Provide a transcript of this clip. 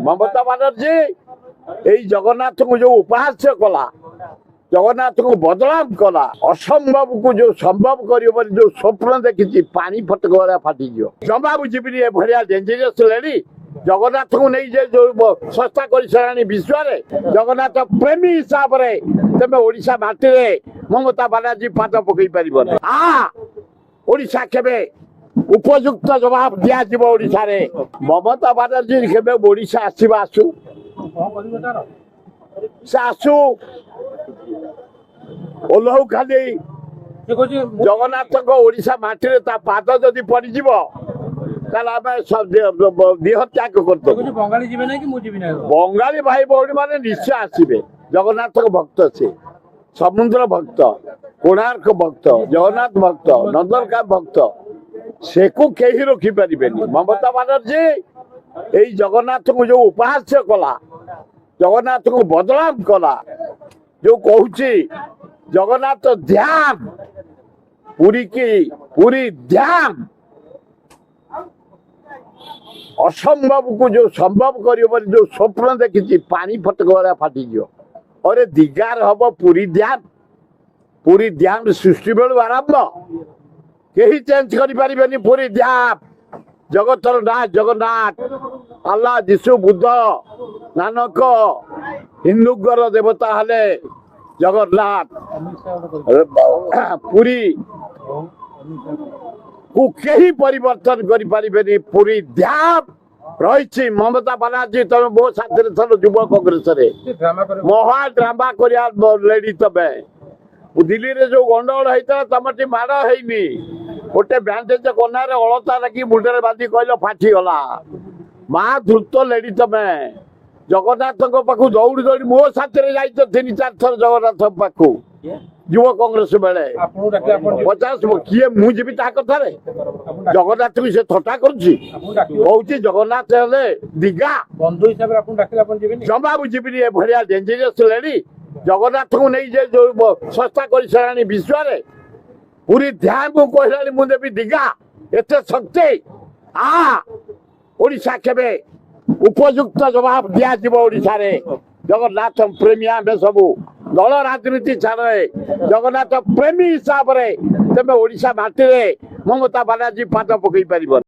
ମମତା ବାନାର୍ଜୀ ଏଇ ଜଗନ୍ନାଥଙ୍କୁ ଯୋଉ ଉପହାସ୍ୟ କଲା, ଜଗନ୍ନାଥଙ୍କୁ ବଦନାମ କଲା, ଅସମ୍ଭବକୁ ଯୋଉ ସମ୍ଭବ କରିବ ବୋଲି ଯୋଉ ସ୍ୱପ୍ନ ଦେଖିଛି ପାଣି ଫଟକ ଭଳିଆ ଫାଟିଯିବ। ଜମା ବୁଝିବିନି ଏଭଳିଆ ଡେଞ୍ଜରିୟସ୍ ଲେଡି ଜଗନ୍ନାଥଙ୍କୁ ନେଇ ଯେ ଯୋଉ ସଂସ୍ଥା କରିସାରିଲାଣି ବିଶ୍ୱରେ, ଜଗନ୍ନାଥ ପ୍ରେମୀ ହିସାବରେ ତେବେ ଓଡ଼ିଶା ମାଟିରେ ମମତା ବାନାର୍ଜୀ ପାଦ ପକେଇ ପାରିବନି। ଓଡ଼ିଶା କେବେ ଉପଯୁକ୍ତ ଜବାବ ଦିଆଯିବ। ଓଡ଼ିଶାରେ ମମତା ବାନାର୍ଜୀ କେବେ ଓଡ଼ିଶା ଆସିବା ଆସୁ, ସେ ଆସୁ ଓହ୍ଲଉ ଖାଲି ଜଗନ୍ନାଥଙ୍କ ଓଡ଼ିଶା ମାଟିରେ ତା ପାଦ ଯଦି ପଡ଼ିଯିବ ତାହେଲେ ଆମେ ଦେହ ତ୍ୟାଗ କରିଦେବୁ। ବଙ୍ଗାଳୀ ଭାଇ ଭଉଣୀ ମାନେ ନିଶ୍ଚୟ ଆସିବେ। ଜଗନ୍ନାଥଙ୍କ ଭକ୍ତ ସେ, ସମୁଦ୍ର ଭକ୍ତ, କୋଣାର୍କ ଭକ୍ତ, ଜଗନ୍ନାଥ ଭକ୍ତ, ନନ୍ଦନକାନନ ଭକ୍ତ, ସେକୁ କେହି ରୋକିପାରିବେନି। ମମତା ବାନାର୍ଜୀ ଏଇ ଜଗନ୍ନାଥଙ୍କୁ ଯୋଉ ଉପହାସ୍ୟ କଲା, ଜଗନ୍ନାଥଙ୍କୁ ବଦନାମ କଲା, ଯୋଉ କହୁଛି ଜଗନ୍ନାଥ ଧ୍ୟାନ ପୁରୀ କି ପୁରୀ ଧ୍ୟାନ, ଅସମ୍ଭବକୁ ଯୋଉ ସମ୍ଭବ କରିବ ବୋଲି ଯୋଉ ସ୍ୱପ୍ନ ଦେଖିଛି ପାଣି ଫଟକ ଭଳିଆ ଫାଟିଯିବ। ଅରେ ଦିଗାର ହବ ପୁରୀ ଧ୍ୟାନ। ପୁରୀ ଧ୍ୟାନ ସୃଷ୍ଟି ବେଳୁ ଆରମ୍ଭ, କେହି ଚେଞ୍ଜ କରିପାରିବେନି। ପୁରୀ ଧ୍ୟାନ ଜଗତର ନାଥ ଜଗନ୍ନାଥ, ଆଲ୍ଲାହ, ଯୀଶୁ, ବୁଦ୍ଧ, ନାନକ, ହିନ୍ଦୁଙ୍କର ଦେବତା ହେଲେ ଜଗନ୍ନାଥ। ପୁରୀ କୁ କେହି ପରିବର୍ତ୍ତନ କରିପାରିବେନି। ପୁରୀ ଧ୍ୟାନ ରହିଛି। ମମତା ବାନାର୍ଜୀ ତମେ ମୋ ସାଥିରେ ଥର ଯୁବ କଂଗ୍ରେସରେ ମହା ଡ୍ରାମା କରିବା ଲେଡି। ତମେ ଦିଲ୍ଲୀରେ ଯୋଉ ଗଣ୍ଡଗୋଳ ହେଇଥିଲା ତମଠି ମାଡ଼ ହେଇନି, ଗୋଟେ ବ୍ୟାଣ୍ଡେଜ କନାରେ ଅଳତା ଲାଗି ମୁଣ୍ଡରେ ବାନ୍ଧି କହିଲ ଫାଟିଗଲା। ମା ଧୂର୍ତ୍ତ ଲେଡି ତମେ। ଜଗନ୍ନାଥଙ୍କ ପାଖକୁ ଦୌଡ଼ି ଦୌଡ଼ି ମୋ ସାଥିରେ ଯାଇଛ 3-4 ଥର ଜଗନ୍ନାଥଙ୍କ ପାଖକୁ ଯୁବ କଂଗ୍ରେସ ବେଳେ। 50 କିଏ ମୁଁ ଯିବି ତା କଥାରେ? ଜଗନ୍ନାଥକୁ ସେ ଥଟ୍ଟା କରୁଛି, କହୁଛି ଜଗନ୍ନାଥ ହେଲେ ଦିଗା ବନ୍ଧୁ ହିସାବରେ ଜମା ବୁଝିବିନି ଏଭଳିଆ ଡେଞ୍ଜରିୟସ୍ ଲେଡି ଜଗନ୍ନାଥଙ୍କୁ ନେଇ ଯେ ଯୋଉ ସଂସ୍ଥା କରିସାରିଲାଣି ବିଶ୍ୱରେ, ପୁରୀ ଧ୍ୟାନକୁ କହିଲାଣି ମୁଁ ଦେବି ଦିଗା, ଏତେ ଶକ୍ତି। ଓଡ଼ିଶା କେବେ ଉପଯୁକ୍ତ ଜବାବ ଦିଆଯିବ। ଓଡ଼ିଶାରେ ଜଗନ୍ନାଥ ପ୍ରେମୀ ଆମେ ସବୁ, ଦଳ ରାଜନୀତି ଛାଡ଼େ, ଜଗନ୍ନାଥ ପ୍ରେମୀ ହିସାବରେ ତେବେ ଓଡ଼ିଶା ମାଟିରେ ମମତା ବାନାର୍ଜୀ ପାଦ ପକେଇ ପାରିବନି।